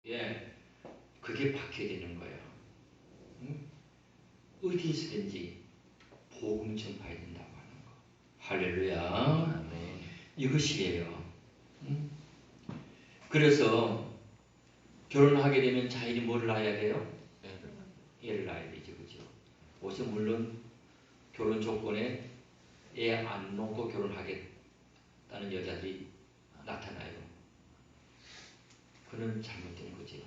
예, 그게 박혀야 되는 거예요. 응? 어디서든지 복음 전파해야 된다고 하는 거. 할렐루야. 네. 이것이에요. 응? 그래서 결혼하게 되면 자연히 뭐를 낳아야 돼요? 애를 낳아야 되죠. 그죠? 그래서 물론 결혼 조건에 애 안 놓고 결혼하겠다는 여자들이 나타나요. 그는 잘못된 거죠.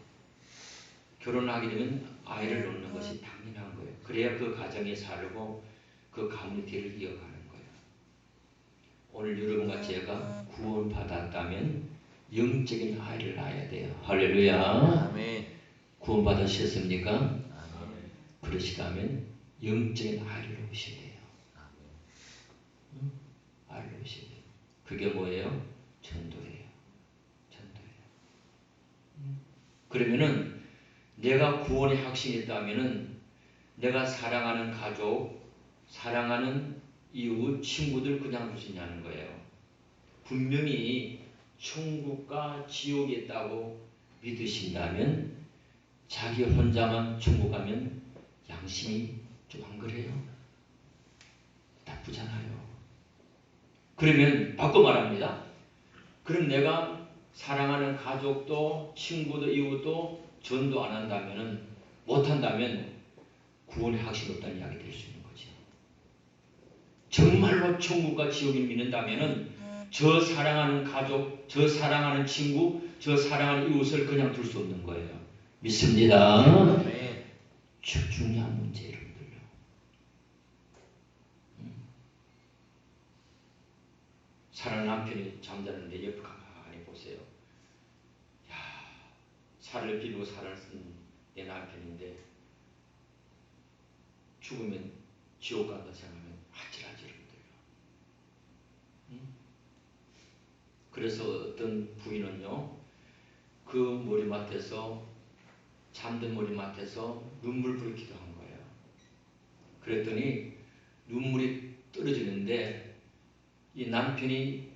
결혼하게 되면 아이를 놓는 것이 당연한 거예요. 그래야 그 가정에 살고 그 커뮤니티를 이어가는 거예요. 오늘 여러분과 제가 구원받았다면 영적인 아이를 낳아야 돼요. 할렐루야. 아멘. 구원받으셨습니까? 아멘. 그러시다면 영적인 아이를 놓으셔야 돼요. 아멘. 아이를 놓으셔야 돼요. 그게 뭐예요? 전도예요. 전도예요. 그러면은 내가 구원의 확신이 있다면은 내가 사랑하는 가족, 사랑하는 이웃, 친구들 그냥 두시냐는 거예요. 분명히 천국과 지옥이 있다고 믿으신다면 자기 혼자만 천국 가면 양심이 좀 안 그래요? 나쁘잖아요. 그러면 바꿔 말합니다. 그럼 내가 사랑하는 가족도 친구도 이웃도 전도 안 한다면은 못한다면 구원의 확신이 없다는 이야기 될 수 있는 거죠. 정말로 천국과 지옥을 믿는다면은 저 사랑하는 가족, 저 사랑하는 친구, 저 사랑하는 이웃을 그냥 둘 수 없는 거예요. 믿습니다. 네. 중요한 문제 여러분들요. 사랑하는 남편이 잠자는데 옆에 가만히 보세요. 야, 살을 비우고 살을 쓴 내 남편인데 죽으면 지옥 간다 생각하면 아찔하지 여러분들요. 그래서 어떤 부인은요, 그 머리맡에서 잠든 머리맡에서 눈물 부르기도 한 거예요. 그랬더니 눈물이 떨어지는데 이 남편이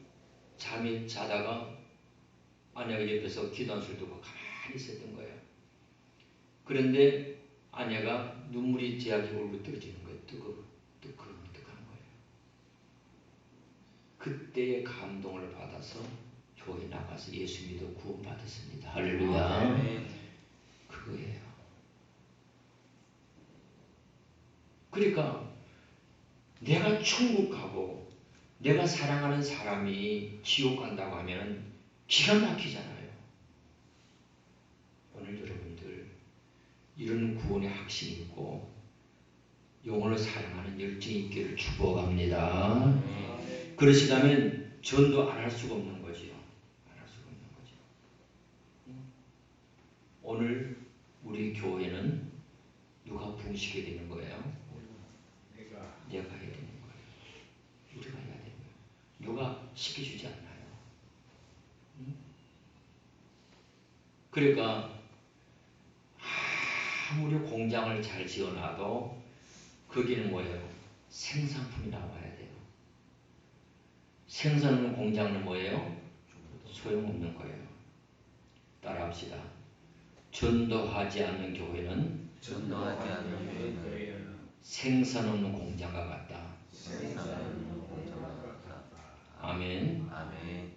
잠이 자다가 아내가 옆에서 기도한 소리 듣고 가만히 있었던 거예요. 그런데 아내가 눈물이 제약이 얼굴 떨어지는 거예요. 뜨거운 거예요. 그때의 감동을 받아서 교회 나가서 예수 믿어 구원받았습니다. 할렐루야. 네. 그거예요. 그러니까 내가 천국 가고 내가 사랑하는 사람이 지옥 간다고 하면 기가 막히잖아요. 오늘 여러분들 이런 구원의 확신이 있고 영혼을 사랑하는 열정이 있기를 축복합니다. 그러시다면 전도 안 할 수가 없는 거죠. 안 할 수가 없는 거죠. 오늘 우리 교회는 누가 부으시게 되는 거예요? 내가 해야 되는 거예요. 우리가 해야 되는 거예요. 누가 시켜주지 않아요. 그러니까 아무리 공장을 잘 지어놔도 거기는 뭐예요? 생산품이 나와야 돼요. 생산하는 공장은 뭐예요? 소용없는 거예요. 따라합시다. 전도하지 않는 교회는 전도하지 않는 교회는 생산 없는 공장과 같다. 생산하는 공장과 같다. 아멘. 아멘.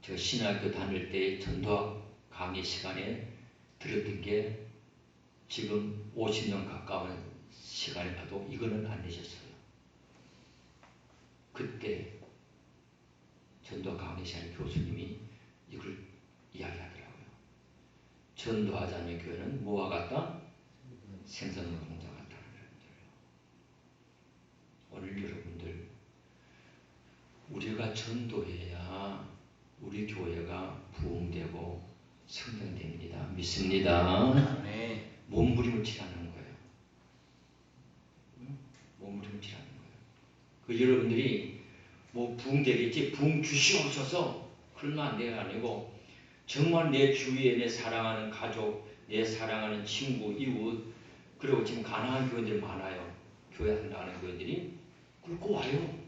저 신학교 다닐 때 전도 강의 시간에 들었던 게 지금 50년 가까운 시간이 가도 이거는 안 되셨어요. 그때 전도 강의 시간에 교수님이 이걸 이야기하더라고요. 전도하지 않는 교회는 뭐와 같다? 생산하는 공장 같다는 거예요. 오늘 여러분들 우리가 전도해야 우리 교회가 부흥되고 성장됩니다. 믿습니다. 네. 몸부림치라는 거예요. 몸부림치라는 거예요. 그 여러분들이 뭐 부흥되겠지, 부흥 주시옵소서 그러면 안 돼요. 아니고 정말 내 주위에 내 사랑하는 가족, 내 사랑하는 친구, 이웃, 그리고 지금 가난한 교회들이 많아요. 교회 안 나가는 교회들이 끌고 와요.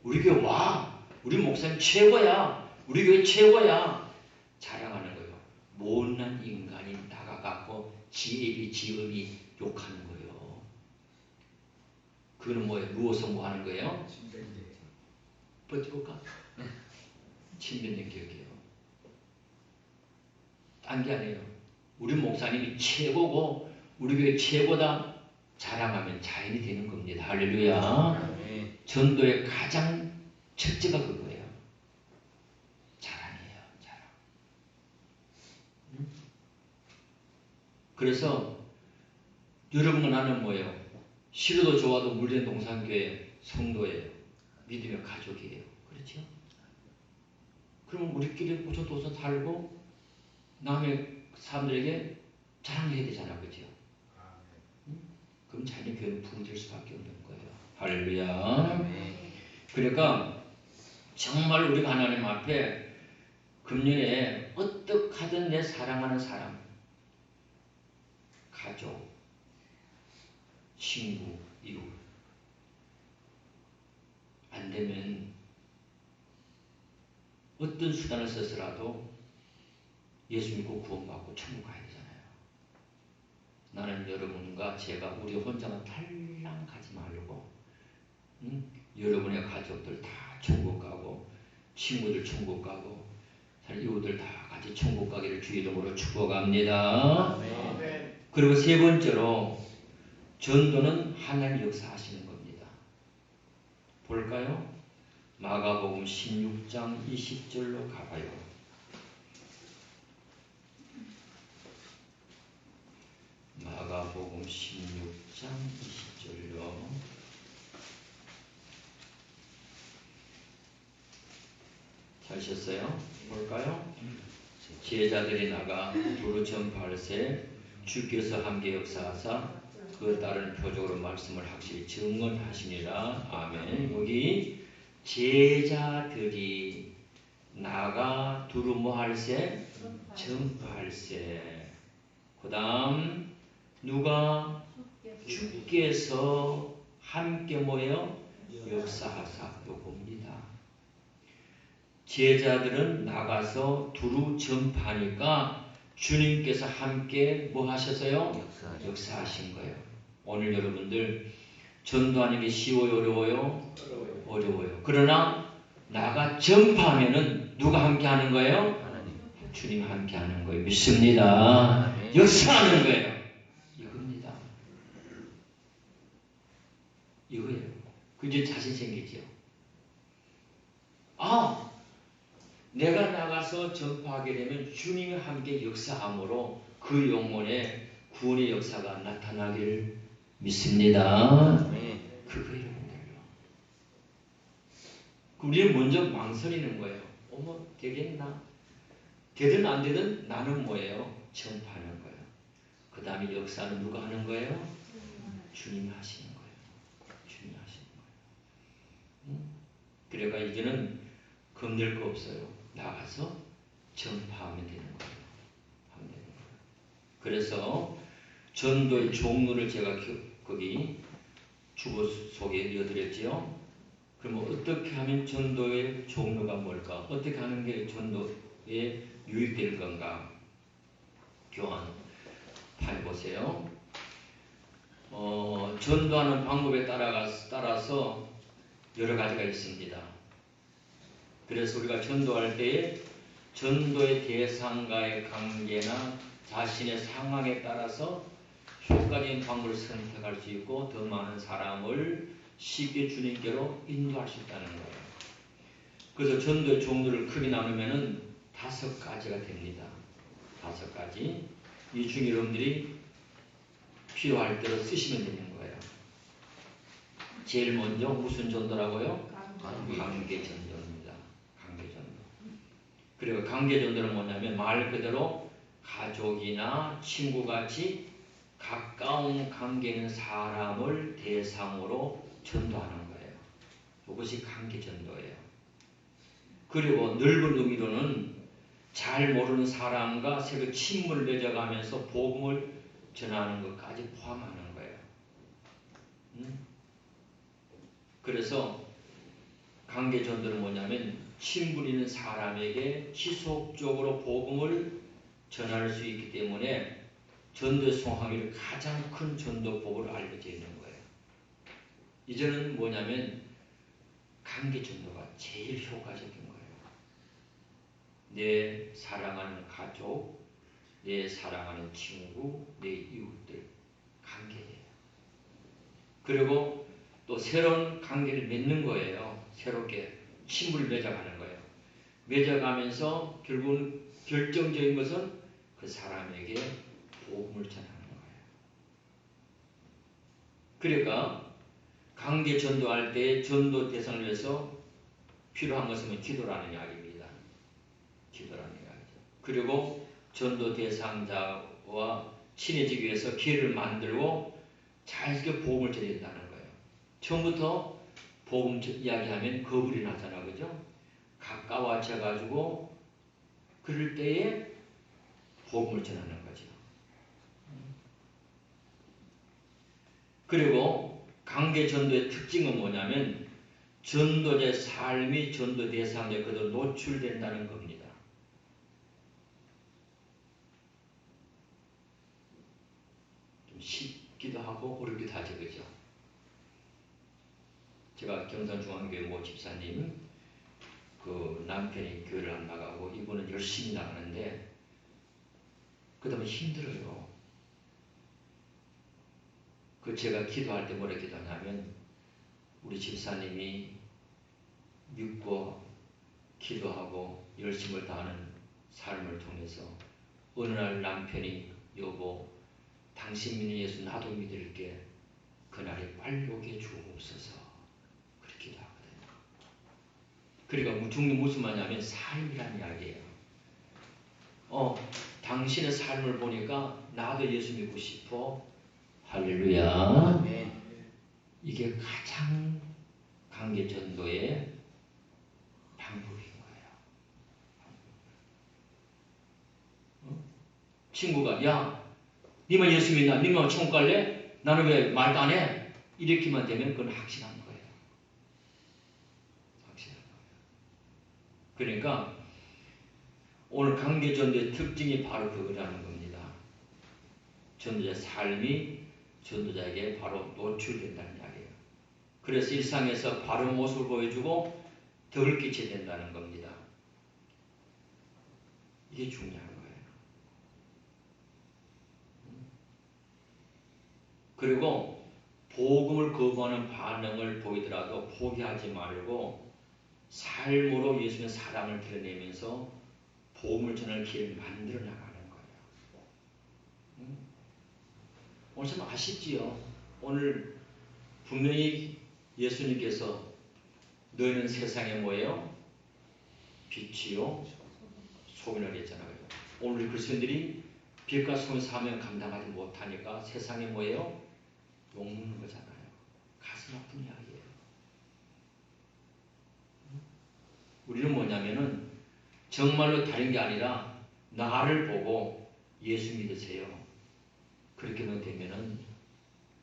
우리 교회 와. 우리 목사님 최고야. 우리 교회 최고야. 자랑하는 거예요. 뭔 타고난 인간이 나가갖고 지애비 지음이 욕하는 거예요. 그거는 뭐예요? 누워서 뭐 하는 거예요? 버텨볼까? 친변적 기억이에요. 딴 게 아니에요. 우리 목사님이 최고고 우리 교회 최고다 자랑하면 자연이 되는 겁니다. 할렐루야. 전도의 가장 첫째가 그거예요. 자랑이에요. 자랑. 그래서 여러분과 나는 뭐예요? 싫어도 좋아도 물된 동산교회 성도예요. 믿음의 가족이에요. 그렇죠? 그러면 우리끼리 우선도선 살고 남의 사람들에게 자랑해야 되잖아. 그죠? 그럼 자기 교회는 부흥될 수밖에 없는 거예요. 할렐루야. 그러니까 정말 우리가 하나님 앞에 금년에 어떻게 하든 내 사랑하는 사람, 가족, 친구, 이웃 안 되면 어떤 수단을 써서라도 예수 믿고 구원받고 천국 가야 되잖아요. 나는 여러분과 제가 우리 혼자만 탈랑 가지 말고 여러분의 가족들 다 천국 가고 친구들 천국 가고 이웃들 다 같이 천국 가기를 주의 이름으로 축복합니다. 아멘. 그리고 세 번째로 전도는 하나님 역사하시는 겁니다. 볼까요? 마가복음 16장 20절로 가봐요. 마가복음 16장 20절로 찾으셨어요? 볼까요? 제자들이 나가 두루 전파할세 주께서 함께 역사하사 그에 따른 표적으로 말씀을 확실히 증언하시니라. 아멘. 여기 제자들이 나가 두루 뭐 할세? 전파할세. 그 다음 누가? 주께서 함께 뭐예요? 역사하사. 요겁니다. 제자들은 나가서 두루 전파하니까 주님께서 함께 뭐 하셨어요? 역사하신 거예요. 오늘 여러분들 전도하는 게 쉬워요? 어려워요? 어려워요. 그러나 나가 전파하면은 누가 함께 하는 거예요? 주님 함께 하는 거예요. 믿습니다. 역사하는 거예요. 이겁니다. 이거예요. 그 이제 자신 생기죠. 아, 내가 나가서 전파하게 되면 주님이 함께 역사함으로 그 영혼에 구원의 역사가 나타나기를 믿습니다. 그거예요, 여러분들요. 우리는 먼저 망설이는 거예요. 어머, 되겠나? 되든 안 되든 나는 뭐예요? 전파하는 거예요. 그 다음에 역사는 누가 하는 거예요? 주님이 하시는 거예요. 주님이 하시는 거예요. 그러니까 이제는 겁낼 거 없어요. 나가서 전파하면 되는 거예요. 하면 되는 거예요. 그래서 전도의 종로를 제가 거기 주보 속에 이어드렸지요. 그럼 어떻게 하면 전도의 종로가 뭘까? 어떻게 하는 게 전도에 유익될 건가? 교환 8 보세요. 전도하는 방법에 따라서 여러 가지가 있습니다. 그래서 우리가 전도할 때에 전도의 대상과의 관계나 자신의 상황에 따라서 효과적인 방법을 선택할 수 있고 더 많은 사람을 쉽게 주님께로 인도할 수 있다는 거예요. 그래서 전도의 종류를 크게 나누면은 5가지가 됩니다. 5가지. 이 중에 여러분들이 필요할 대로 쓰시면 되는 거예요. 제일 먼저 무슨 전도라고요? 관계전도입니다. 관계전도. 그리고 관계전도는 뭐냐면 말 그대로 가족이나 친구같이 가까운 관계 있는 사람을 대상으로 전도하는 거예요. 이것이 관계전도예요. 그리고 넓은 의미로는 잘 모르는 사람과 새로 친분을 맺어가면서 복음을 전하는 것까지 포함하는 거예요. 그래서 관계전도는 뭐냐면 친분 있는 사람에게 지속적으로 복음을 전할 수 있기 때문에 전도 송하기를 가장 큰 전도법으로 알려져 있는 거예요. 이제는 뭐냐면 관계 전도가 제일 효과적인 거예요. 내 사랑하는 가족, 내 사랑하는 친구, 내 이웃들 관계예요. 그리고 또 새로운 관계를 맺는 거예요. 새롭게 친분을 맺어가는 거예요. 맺어가면서 결국은 결정적인 것은 그 사람에게 복음을 전하는 거예요. 그러니까 관계 전도할 때 전도 대상을 위해서 필요한 것은 기도라는 이야기입니다. 기도라는 이야기죠. 그리고 전도 대상자와 친해지기 위해서 기회를 만들고 자연스럽게 복음을 전해야 된다는 거예요. 처음부터 복음 이야기하면 거부리 나잖아, 그죠? 가까워져 가지고 그럴 때에 복음을 전하는 거죠. 그리고 관계 전도의 특징은 뭐냐면 전도자의 삶이 전도 대상자에 그대로 노출된다는 겁니다. 좀 쉽기도 하고 어렵기도 하죠, 그죠? 제가 경산중앙교회 모 집사님 그 남편이 교회를 안 나가고 이분은 열심히 나가는데 그 다음에 힘들어요. 그 제가 기도할 때 뭐라 기도하냐면 우리 집사님이 믿고 기도하고 열심을 다하는 삶을 통해서 어느 날 남편이 여보 당신 믿는 예수 나도 믿을게 그날이 빨리 오게 주옵소서 그렇게 기도하거든요. 그러니까 죽는 무슨 말이냐면 삶이란 이야기예요. 당신의 삶을 보니까 나도 예수 믿고 싶어. 할렐루야. 이게 가장 관계 전도의 방법인 거예요. 친구가 야 니만 예수 믿나? 니만 천국 갈래? 나는 왜 말도 안 해? 이렇게만 되면 그건 확신한 거예요. 확신한 거예요. 그러니까 오늘 관계 전도의 특징이 바로 그거라는 겁니다. 전도자의 삶이 전도자에게 바로 노출된다는 이야기예요. 그래서 일상에서 바른 모습을 보여주고 덕을 끼쳐야 된다는 겁니다. 이게 중요한 거예요. 그리고 복음을 거부하는 반응을 보이더라도 포기하지 말고 삶으로 예수님의 사랑을 드러내면서 복음을 전할 기회를 만들어 나가는 거예요. 오늘 참 아쉽지요. 오늘 분명히 예수님께서 너희는 세상에 뭐예요? 빛이요 소금이라고 했잖아요. 오늘 그리스도인들이 빛과 소금의 사명 감당하지 못하니까 세상에 뭐예요? 욕먹는 거잖아요. 가슴 아픈 이야기예요. 우리는 뭐냐면은 정말로 다른 게 아니라 나를 보고 예수 믿으세요. 그렇게만 되면은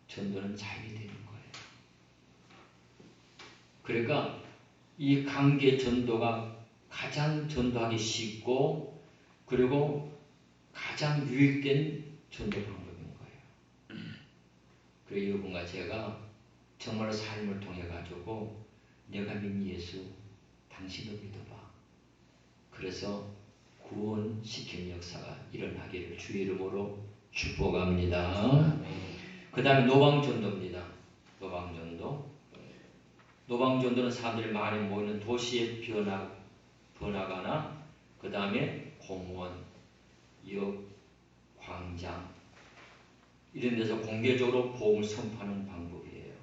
전도는 자연이 되는 거예요. 그러니까 이 관계 전도가 가장 전도하기 쉽고 그리고 가장 유익된 전도 방법인 거예요. 그래서 이분과 제가 정말로 삶을 통해 가지고 내가 믿는 예수 당신도 믿어봐. 그래서 구원시키는 역사가 일어나기를 주의 이름으로 축복합니다. 그 다음에 노방전도입니다. 노방전도. 노방전도는 사람들이 많이 모이는 도시에 번화가나 그 다음에 공원, 역, 광장 이런 데서 공개적으로 복음을 선포하는 방법이에요.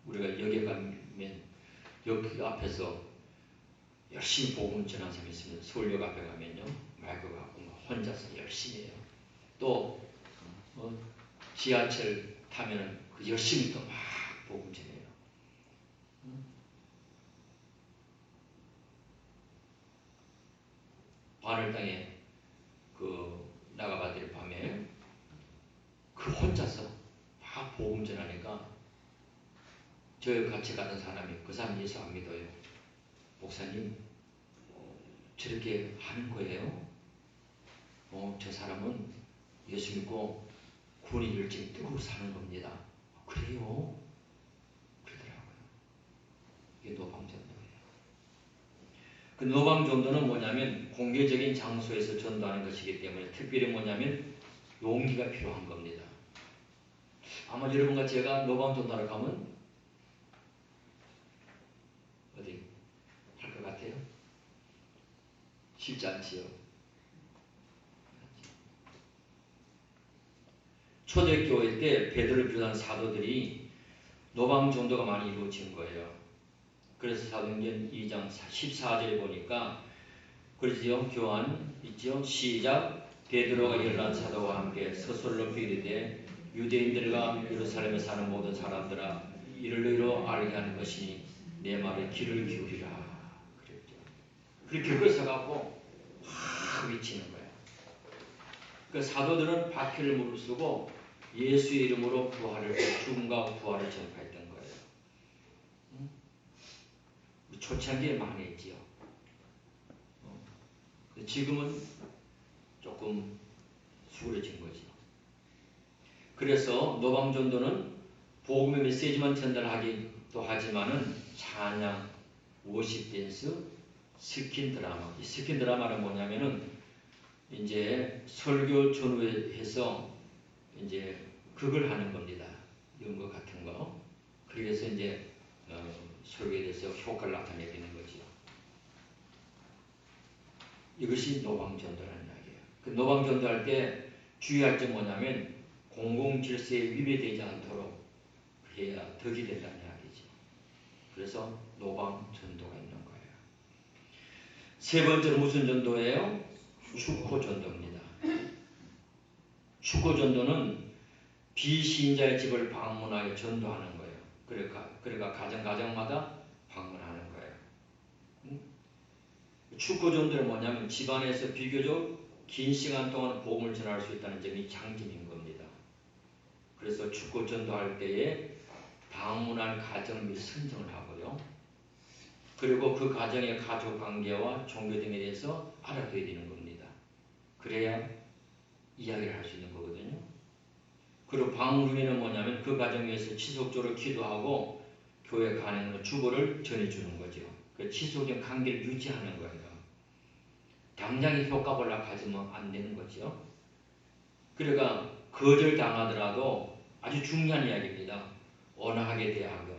우리가 역에 가면 역 앞에서 열심히 복음을 전하는 사람이 있으면 서울역 앞에 가면요 마이크 갖고 혼자서 열심히 해요. 또 지하철 타면은 그 열심히 또 막 복음 전해요. 바늘 땅에 그 나가바들의 밤에 그 혼자서 막 복음 전하니까 저 같이 가던 사람이 그 사람 예수 안 믿어요. 목사님 저렇게 하는 거예요. 저 사람은 예수 믿고 구원의 열정이 뜨거워 사는 겁니다. 그래요? 그러더라고요. 이게 노방전도예요. 그 노방전도는 뭐냐면 공개적인 장소에서 전도하는 것이기 때문에 특별히 뭐냐면 용기가 필요한 겁니다. 아마 여러분과 제가 노방전도하러 가면 어디 할 것 같아요? 쉽지 않지요. 초대교회 때 베드로를 비롯한 사도들이 노방전도가 많이 이루어진 거예요. 그래서 사도행전 2장 14절에 보니까 그러지요. 교환 있죠. 시작. 베드로가 11사도와 함께 서술로 이르되 유대인들과 예루살렘에 사는 모든 사람들아 이를 너희로 알게 하는 것이니 내 말에 귀를 기울이라 그랬죠. 그렇게 벽을 서갖고 확 외치는 거예요. 그 사도들은 박해를 무릅쓰고 예수의 이름으로 부활을 죽음과 부활을 전파했던 거예요. 초창기에 많이 했지요. 지금은 조금 수그러진 거죠. 그래서 노방전도는 복음의 메시지만 전달하기도 하지만은 찬양, 워십 댄스, 스킨 드라마. 이 스킨 드라마는 뭐냐면은 이제 설교 전후에서 이제 극을 하는 겁니다. 연극 같은 거. 그래서 이제 설교에 대해서 효과를 나타내는 거죠. 이것이 노방전도라는 이야기예요. 그 노방전도할 때 주의할 점 뭐냐면 공공질서에 위배되지 않도록 해야 덕이 된다는 이야기죠. 그래서 노방전도가 있는 거예요. 세 번째로 무슨 전도예요? 축포전도입니다. 축포전도는 비신자의 집을 방문하여 전도하는 거예요. 그러니까 가정마다 방문하는 거예요. 축포전도는 뭐냐면 집안에서 비교적 긴 시간 동안 복음을 전할 수 있다는 점이 장점인 겁니다. 그래서 축포전도할 때에 방문할 가정 및 선정을 하고요. 그리고 그 가정의 가족관계와 종교 등에 대해서 알아둬야 되는 겁니다. 그래야 이야기를 할 수 있는 거거든요. 그리고 방문 후에는 뭐냐면 그 가정 위해서 지속적으로 기도하고 교회 간행으로 주보를 전해주는 거죠. 그 지속적인 관계를 유지하는 거예요. 당장의 효과 보려고 하지면 안 되는 거죠. 그러니까 거절당하더라도 아주 중요한 이야기입니다. 언하게 대하여.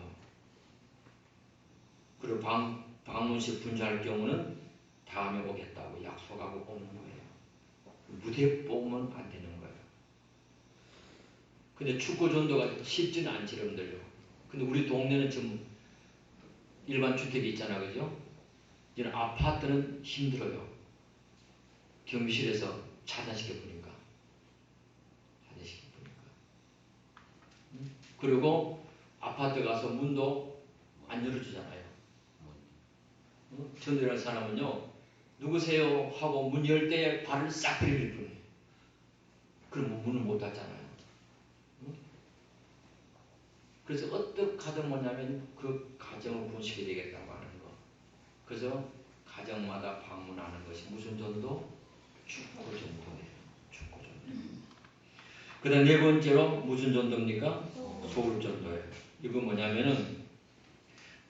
그리고 방문식 분주할 경우는 다음에 오겠다고 약속하고 오는 거예요. 무대 뽑으면 안 되는 거예요. 근데 축구 전도가 쉽지는 않지, 여러분들요. 근데 우리 동네는 지금 일반 주택이 있잖아, 그죠? 이런 아파트는 힘들어요. 경비실에서 차단시켜보니까. 그리고 아파트 가서 문도 안 열어주잖아요. 전도하는 사람은요, 누구세요? 하고 문 열 때 발을 싹 들이밀 뿐이에요. 그럼 문을 못 닫잖아요. 그래서 어떻게 하든 뭐냐면 그 가정을 구원시켜야 되겠다고 하는 거. 그래서 가정마다 방문하는 것이 무슨 전도? 축구 전도예요. 축구 전도. 그 다음 네 번째로 무슨 전도입니까? 소울 전도예요. 이건 뭐냐면은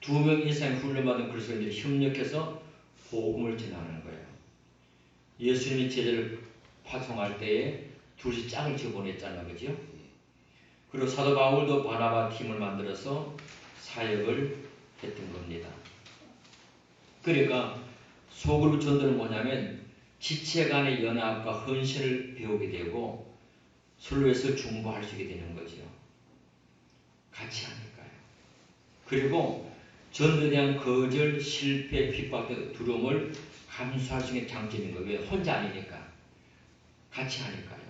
2명 이상 훈련받은 그리스도인들이 협력해서 복음을 전하는 거예요. 예수님이 제자를 파송할 때에 둘이 짝을 지어 보냈잖아요. 그죠? 그리고 사도 바울도 바나바 팀을 만들어서 사역을 했던 겁니다. 그러니까 소그룹 전도는 뭐냐면 지체 간의 연합과 헌신을 배우게 되고 서로 위해서 중보할 수 있게 되는 거죠. 같이 하니까요. 그리고 전도에 대한 거절, 실패, 핍박 등 두려움을 감수할 수 있는 장점인 거예요. 왜? 혼자 아니니까. 같이 하니까요.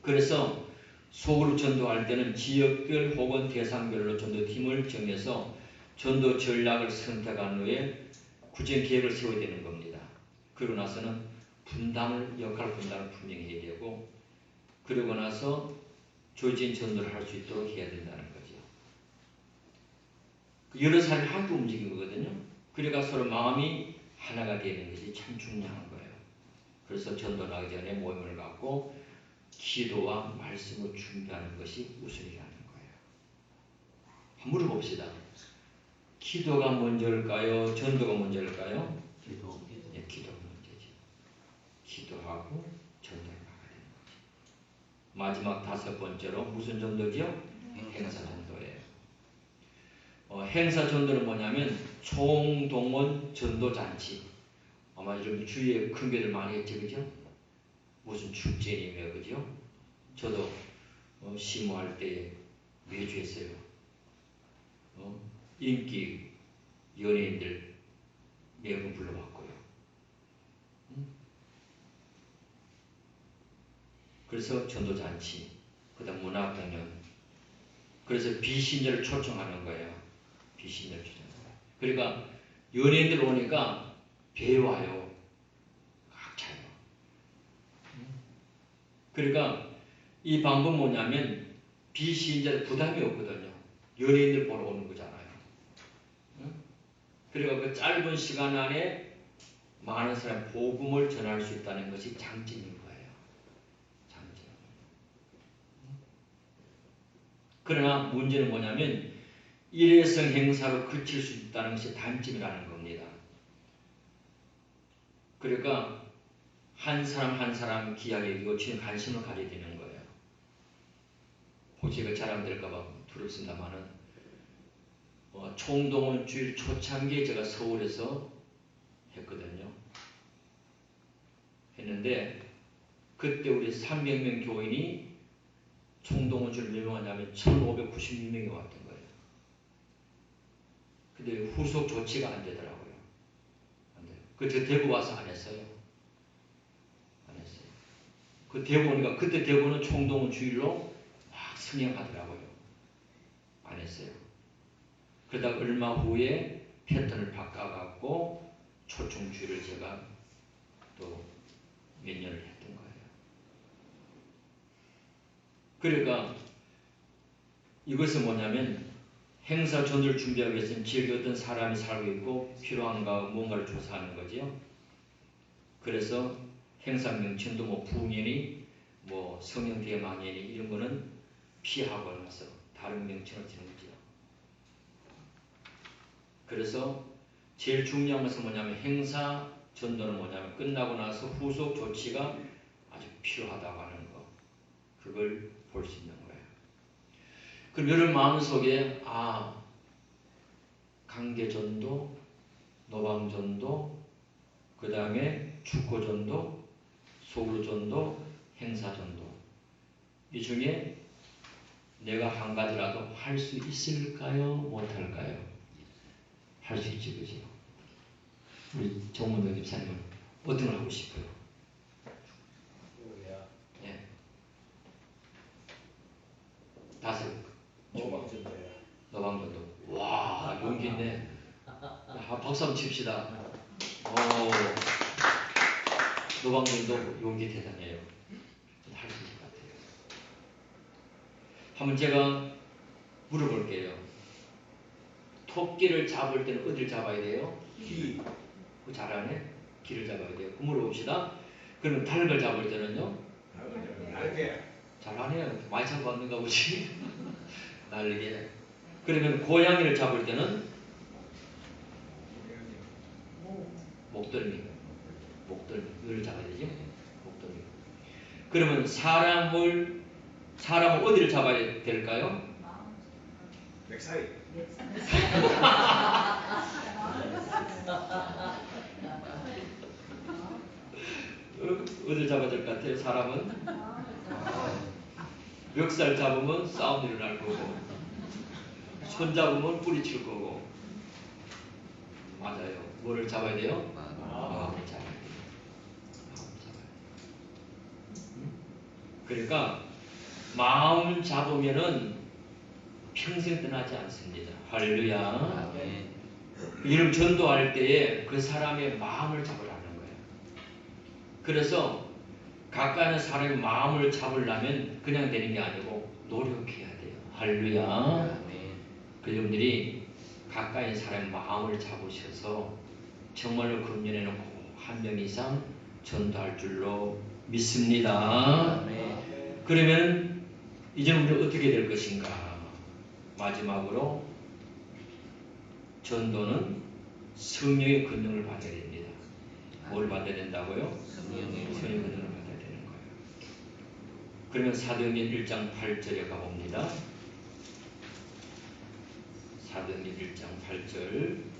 그래서 소그룹 전도할 때는 지역별 혹은 대상별로 전도팀을 정해서 전도 전략을 선택한 후에 구체적인 계획을 세워야 되는 겁니다. 그러고 나서는 역할 분담을 분명히 해야 되고, 그러고 나서 조직인 전도를 할 수 있도록 해야 된다는 거죠. 여러 사람이 함께 움직인 거거든요. 그러니까 서로 마음이 하나가 되는 것이 참 중요한 거예요. 그래서 전도 나기 전에 모임을 갖고 기도와 말씀을 준비하는 것이 우선이라는 거예요. 한번 물어봅시다. 기도가 먼저일까요? 전도가 먼저일까요? 기도. 네, 기도가 먼저지. 기도하고 전도를 나가야 되는 거지. 마지막 5번째로 무슨 전도지요? 행사 전도예요. 행사 전도는 뭐냐면 총동원 전도 잔치. 아마 여러분 주위에 큰 교회들 많이 했죠, 그죠? 무슨 축제니며, 그죠? 저도 시무할 때 매주 했어요. 인기 연예인들 매번 불러봤고요. 그래서 전도잔치, 그 다음 문화공연. 그래서 비신자를 초청하는 거예요. 비신자를 초청하는 거예요. 그러니까 연예인들 오니까 배워요. 각자요. 그러니까 이 방법은 뭐냐면 비신자들 부담이 없거든요. 연예인들 보러 오는 거잖아요. 그러니까 그 짧은 시간 안에 많은 사람 복음을 전할 수 있다는 것이 장점인 거예요. 장점. 그러나 문제는 뭐냐면 일회성 행사로 그칠 수 있다는 것이 단점이라는 겁니다. 그러니까 한 사람 한 사람 기약에 요청에 관심을 가져야 되는 거예요. 혹시 제가 잘 안 될까봐 두렵습니다만은 총동원 주일 초창기에 제가 서울에서 했거든요. 했는데 그때 우리 300명 교인이 총동원 주일 몇 명 왔냐면 1596명이 왔던 거예요. 근데 후속 조치가 안 되더라고요. 안 돼요. 저 대구 와서 안 했어요. 안 했어요. 그 대구 오니까 그때 대구는 총동원 주일로 막 승행하더라고요. 안 했어요. 그러다 얼마 후에 패턴을 바꿔갖고 초청주의를 제가 또 몇 년을 했던 거예요. 그러니까 이것은 뭐냐면 행사 전도를 준비하기 위해서는 지역에 어떤 사람이 살고 있고 필요한가 뭔가를 조사하는 거죠. 그래서 행사 명칭도 뭐 부흥회니 뭐 성령대회 망회니 이런 거는 피하고 나서 다른 명칭을 지는 거죠. 그래서 제일 중요한 것은 뭐냐면 행사 전도는 뭐냐면 끝나고 나서 후속 조치가 아주 필요하다고 하는 거. 그걸 볼 수 있는 거예요. 그럼 여러분 마음속에 강계전도, 노방전도, 그 다음에 축구전도, 소그전도, 행사전도 이 중에 내가 한 가지라도 할 수 있을까요? 못할까요? 할 수 있지, 그죠? 우리 정문도 집사님은 어떤 걸 하고 싶어요? 네. 5. 노방전도. 와, 용기 있네. 박수 한번 칩시다. 노방전도 용기 대단해요. 할 수 있을 것 같아요. 한번 제가 물어볼게요. 토끼를 잡을 때는 어디를 잡아야 돼요? 귀. 그거 잘하네? 귀를 잡아야 돼요. 그 물어봅시다. 그러면 닭을 잡을 때는요? 날개. 잘하네요. 많이 잡았는가 보지. 날개. 그러면 고양이를 잡을 때는? 목덜미. 목덜미. 이걸 잡아야 되지? 목덜미. 그러면 사람을 어디를 잡아야 될까요? 맥사이. 어디를 잡아야 될 것 같아요? 사람은? 멱살 잡으면 싸움 일어날 거고 손 잡으면 뿌리칠 거고 맞아요. 뭐를 잡아야 돼요? 마음을 잡아야 돼요. 마음을 잡아야 돼요. 그러니까 마음을 잡으면은 평생 떠나지 않습니다. 할렐루야. 이런 전도할 때에 그 사람의 마음을 잡으라는 거예요. 그래서 가까이 있는 사람의 마음을 잡으려면 그냥 되는 게 아니고 노력해야 돼요. 할렐루야. 그 여러분들이 가까이 있는 사람의 마음을 잡으셔서 정말로 금년에는 꼭 한 명 이상 전도할 줄로 믿습니다. 아멘. 그러면 이제는 우리 어떻게 될 것인가? 마지막으로 전도는 성령의 권능을 받아야 됩니다. 뭘 받아야 된다고요? 성령의 성령의 권능을 받아야 되는 거예요. 그러면 사도행전 1장 8절에 가봅니다. 사도행전 1장 8절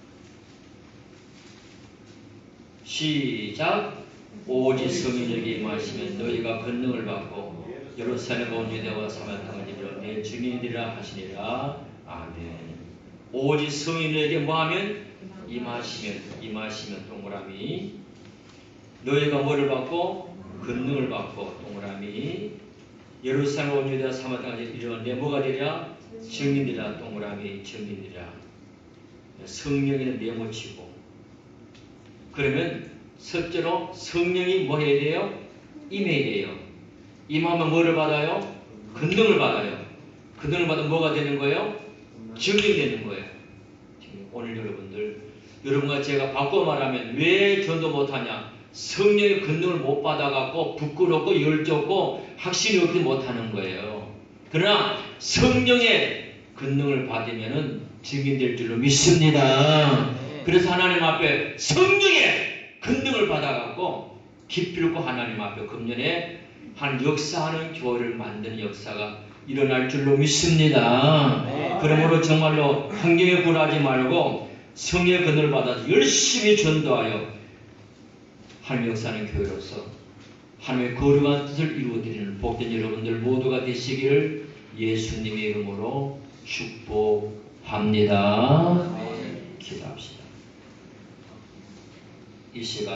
시작. 오직 성령에게 임하시면 너희가 권능을 받고 예루살렘과 온 유대와 사마리아 땅을 이르러 내 증인이라 하시니라. 아멘. 오직 성령에게 뭐하면? 임하시면 동그라미. 너희가 뭐를 받고? 권능을 받고 동그라미. 예루살렘과 온 유대와 사마리아 땅을 이르러 내 뭐가 되랴? 증인이라 동그라미. 증인이라. 성령에는 네모치고. 그러면 첫째로 성령이 뭐 해야 돼요? 임해야 돼요. 임하면 뭐를 받아요? 권능을 받아요. 권능을 받으면 뭐가 되는 거예요? 증인되는 거예요. 오늘 여러분과 제가 바꿔 말하면 왜 전도 못하냐? 성령의 권능을 못 받아갖고 부끄럽고 열쫓고 확신이 없게 못하는 거예요. 그러나 성령의 권능을 받으면은 증인될 줄로 믿습니다. 그래서 하나님 앞에 성령의 권능을 받아갖고 기필코 하나님 앞에 금년에 한 역사하는 교회를 만드는 역사가 일어날 줄로 믿습니다. 그러므로 정말로 환경에 굴하지 말고 성령의 권능을 받아서 열심히 전도하여 하나님의 역사하는 교회로서 하나님의 거룩한 뜻을 이루어드리는 복된 여러분들 모두가 되시기를 예수님의 이름으로 축복합니다. 기도합시다. 이 시간